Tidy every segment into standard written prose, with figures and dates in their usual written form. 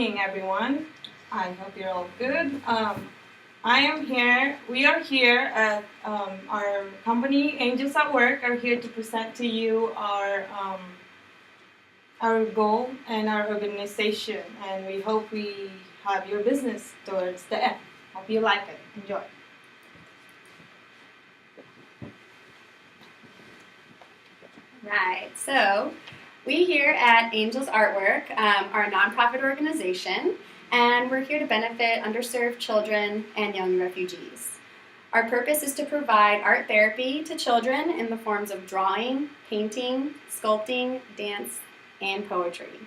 Morning, everyone. I hope you're all good. We are here at our company, Angels at Work, are here to present to you our goal and our organization. And we hope we have your business towards the end. Hope you like it. Enjoy. Right, so we here at Angels Artwork are a nonprofit organization, and we're here to benefit underserved children and young refugees. Our purpose is to provide art therapy to children in the forms of drawing, painting, sculpting, dance, and poetry.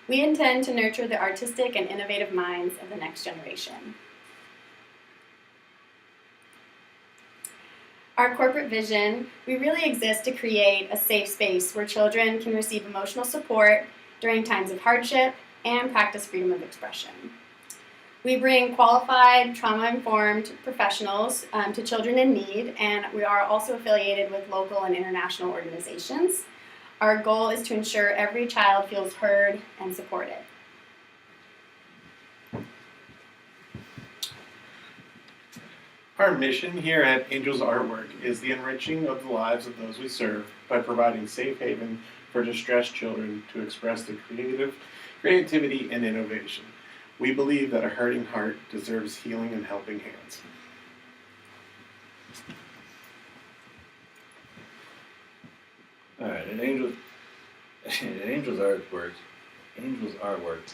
We intend to nurture the artistic and innovative minds of the next generation. Our corporate vision, we really exist to create a safe space where children can receive emotional support during times of hardship and practice freedom of expression. We bring qualified, trauma-informed professionals to children in need, and we are also affiliated with local and international organizations. Our goal is to ensure every child feels heard and supported. Our mission here at Angels Artwork is the enriching of the lives of those we serve by providing safe haven for distressed children to express their creativity and innovation. We believe that a hurting heart deserves healing and helping hands. All right, at Angels Artwork,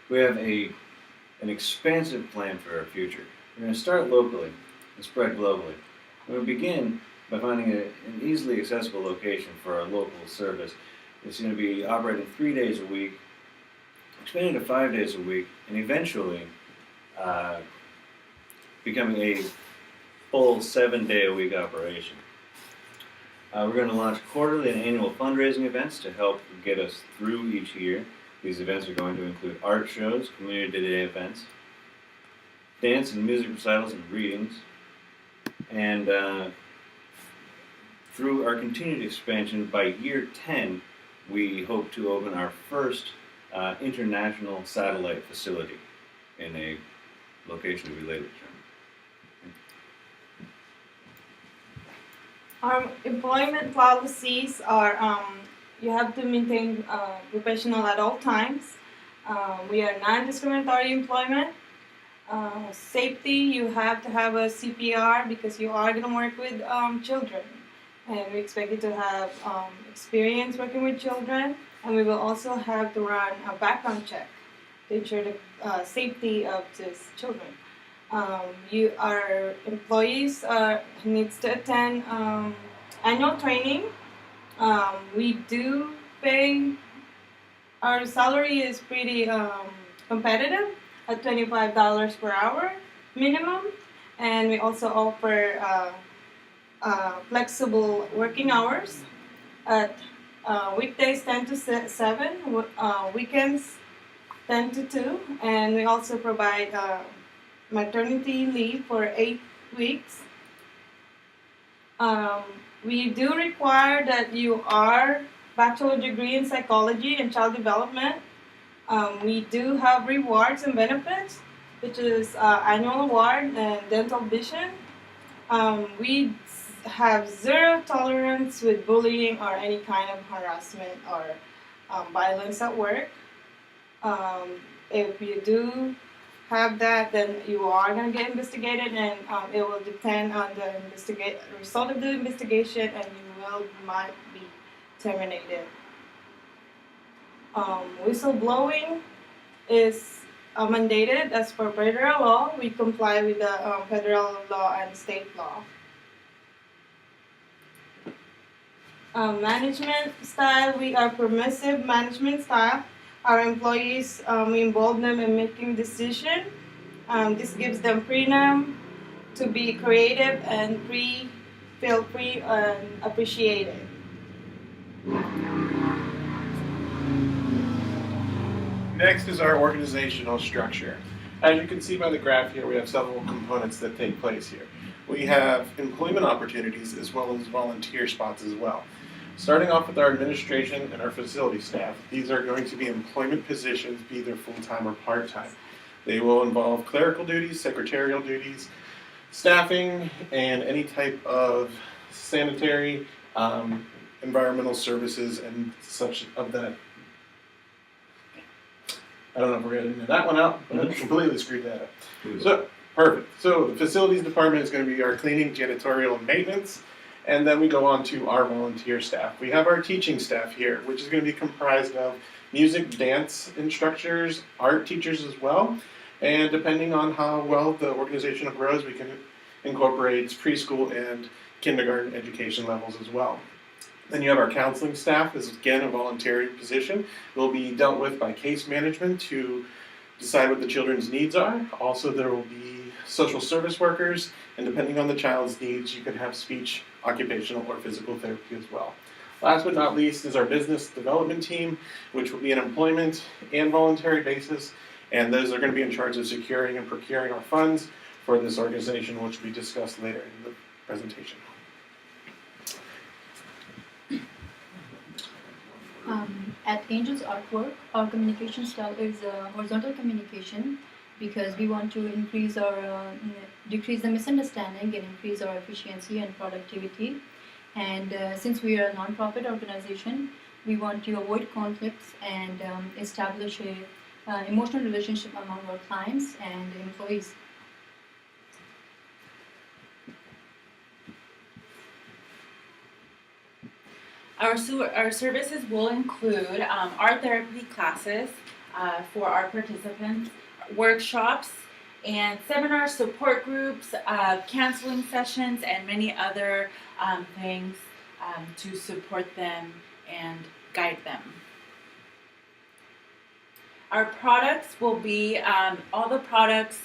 we have an expansive plan for our future. We're going to start locally and spread globally. We'll begin by finding an easily accessible location for our local service. It's going to be operating 3 days a week, expanding to 5 days a week, and eventually becoming a full 7-day-a-week operation. We're going to launch quarterly and annual fundraising events to help get us through each year. These events are going to include art shows, community day events, dance and music recitals and readings, and through our continued expansion, by year 10, we hope to open our first international satellite facility in a location we later determine. Our employment policies are you have to maintain professional at all times. We are non-discriminatory employment. Safety, you have to have a CPR because you are going to work with children. And we expect you to have experience working with children. And we will also have to run a background check to ensure the safety of these children. Our employees needs to attend annual training. We do pay, our salary is pretty competitive at $25 per hour minimum, and we also offer flexible working hours at weekdays 10 to 7, weekends 10 to 2, and we also provide maternity leave for 8 weeks. We do require that you are bachelor degree in psychology and child development. We do have rewards and benefits, which is annual award and dental vision. We have zero tolerance with bullying or any kind of harassment or violence at work. If you do have that, then you are going to get investigated, and it will depend on the result of the investigation, and might be terminated. Whistleblowing is mandated as per federal law. We comply with the federal law and state law. Management style, we are permissive management style. Our employees, we involve them in making decisions. This gives them freedom to be creative and feel free and appreciated. Next is our organizational structure. As you can see by the graph here, we have several components that take place here. We have employment opportunities as well as volunteer spots as well. Starting off with our administration and our facility staff, these are going to be employment positions, be they full-time or part-time. They will involve clerical duties, secretarial duties, staffing, and any type of sanitary, environmental services and such of that. I don't know if we're going to get that one out, but I completely screwed that up. So, perfect. So the facilities department is going to be our cleaning, janitorial, and maintenance. And then we go on to our volunteer staff. We have our teaching staff here, which is going to be comprised of music, dance instructors, art teachers as well. And depending on how well the organization grows, we can incorporate preschool and kindergarten education levels as well. Then you have our counseling staff. This is again a voluntary position. It will be dealt with by case management to decide what the children's needs are. Also, there will be social service workers, and depending on the child's needs, you can have speech, occupational, or physical therapy as well. Last but not least is our business development team, which will be an employment and voluntary basis, and those are going to be in charge of securing and procuring our funds for this organization, which we discussed later in the presentation. At Angels Artwork, our communication style is horizontal communication because we want to increase our, decrease the misunderstanding and increase our efficiency and productivity. And since we are a non-profit organization, we want to avoid conflicts and establish a emotional relationship among our clients and employees. Our services will include art therapy classes for our participants, workshops, and seminars, support groups, counseling sessions, and many other things to support them and guide them. Our products will be, all the products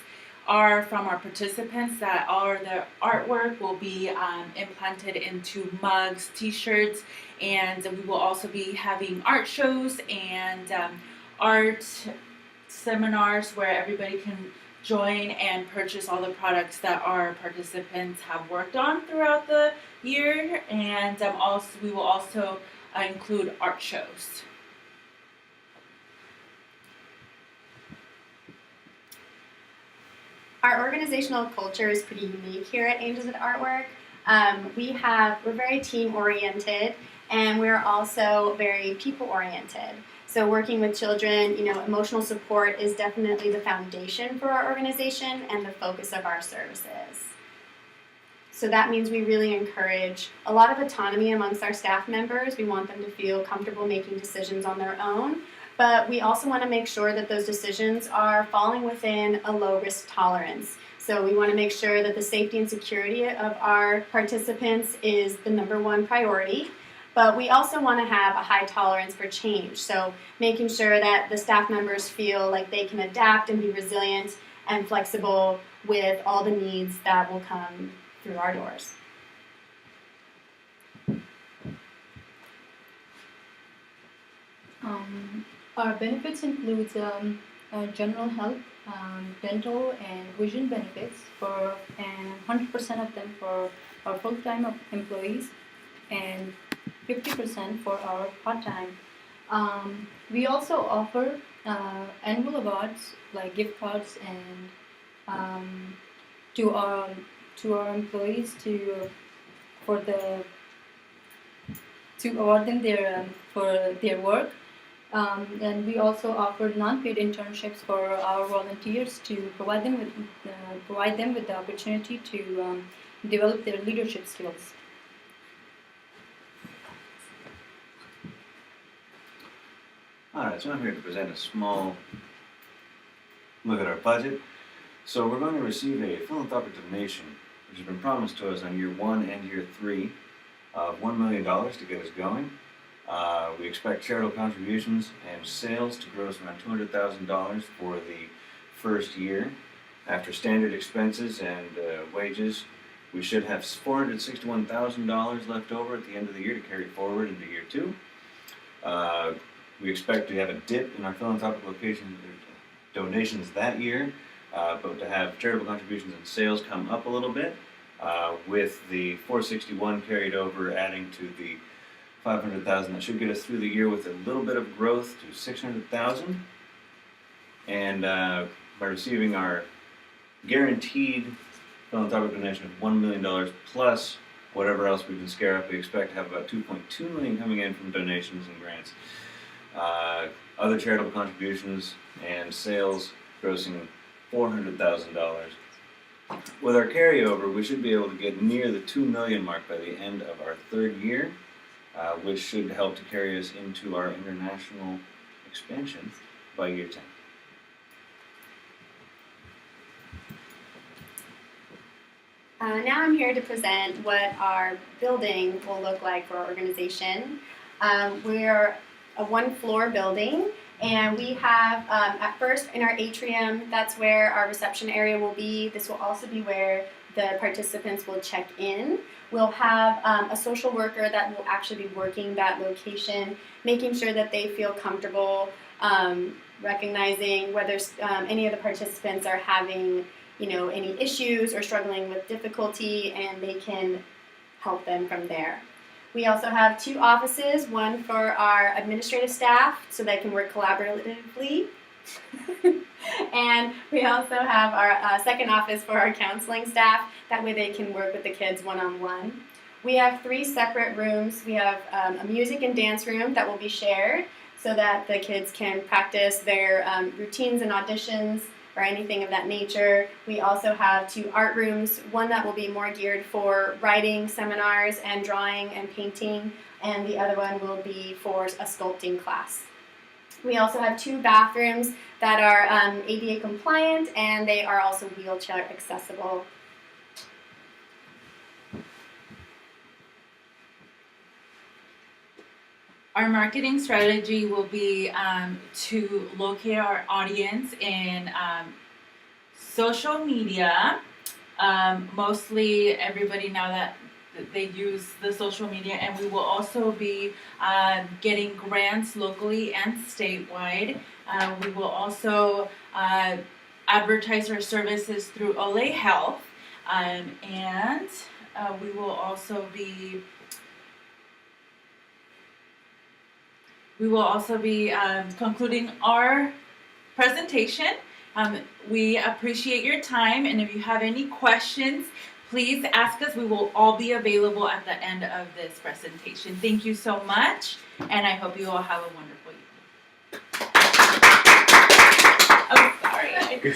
are from our participants, that all their artwork will be implanted into mugs, t-shirts, and we will also be having art shows and art seminars where everybody can join and purchase all the products that our participants have worked on throughout the year, and we will also include art shows. Our organizational culture is pretty unique here at Angels at Artwork. We're very team oriented, and we're also very people oriented. So working with children, emotional support is definitely the foundation for our organization and the focus of our services. So that means we really encourage a lot of autonomy amongst our staff members. We want them to feel comfortable making decisions on their own, but we also want to make sure that those decisions are falling within a low risk tolerance. So we want to make sure that the safety and security of our participants is the #1 priority. But we also want to have a high tolerance for change. So making sure that the staff members feel like they can adapt and be resilient and flexible with all the needs that will come through our doors. Our benefits includes general health, dental, and vision benefits for, and 100% of them for our full-time employees, and 50% for our part-time. We also offer annual awards like gift cards and to our employees to award them for their work. And we also offer non-paid internships for our volunteers to provide them with the opportunity to develop their leadership skills. Alright, so I'm here to present a small look at our budget. So we're going to receive a philanthropic donation, which has been promised to us on year 1 and year 3 of $1 million to get us going. We expect charitable contributions and sales to gross around $200,000 for the first year. After standard expenses and wages, we should have $461,000 left over at the end of the year to carry forward into year 2. We expect to have a dip in our philanthropic donations that year, but to have charitable contributions and sales come up a little bit, with the $461 carried over, adding to the $500,000. That should get us through the year with a little bit of growth to $600,000. And by receiving our guaranteed philanthropic donation of $1 million plus whatever else we can scare up, we expect to have about $2.2 million coming in from donations and grants. Other charitable contributions and sales grossing $400,000. With our carryover, we should be able to get near the $2 million mark by the end of our third year, which should help to carry us into our international expansion by year 10. Now I'm here to present what our building will look like for our organization. We're a one-floor building, and we have, at first in our atrium, that's where our reception area will be. This will also be where the participants will check in. We'll have a social worker that will actually be working that location, making sure that they feel comfortable, recognizing whether any of the participants are having any issues or struggling with difficulty, and they can help them from there. We also have 2 offices, one for our administrative staff so they can work collaboratively. And we also have our second office for our counseling staff. That way they can work with the kids one-on-one. We have 3 separate rooms. We have a music and dance room that will be shared so that the kids can practice their routines and auditions or anything of that nature. We also have 2 art rooms, one that will be more geared for writing seminars and drawing and painting, and the other one will be for a sculpting class. We also have 2 bathrooms that are ADA compliant, and they are also wheelchair accessible. Our marketing strategy will be to locate our audience in social media. Mostly everybody now that they use the social media, and we will also be getting grants locally and statewide. We will also advertise our services through Ole Health, and we will also be concluding our presentation. We appreciate your time, and if you have any questions, please ask us. We will all be available at the end of this presentation. Thank you so much, and I hope you all have a wonderful evening. Oh, sorry. I totally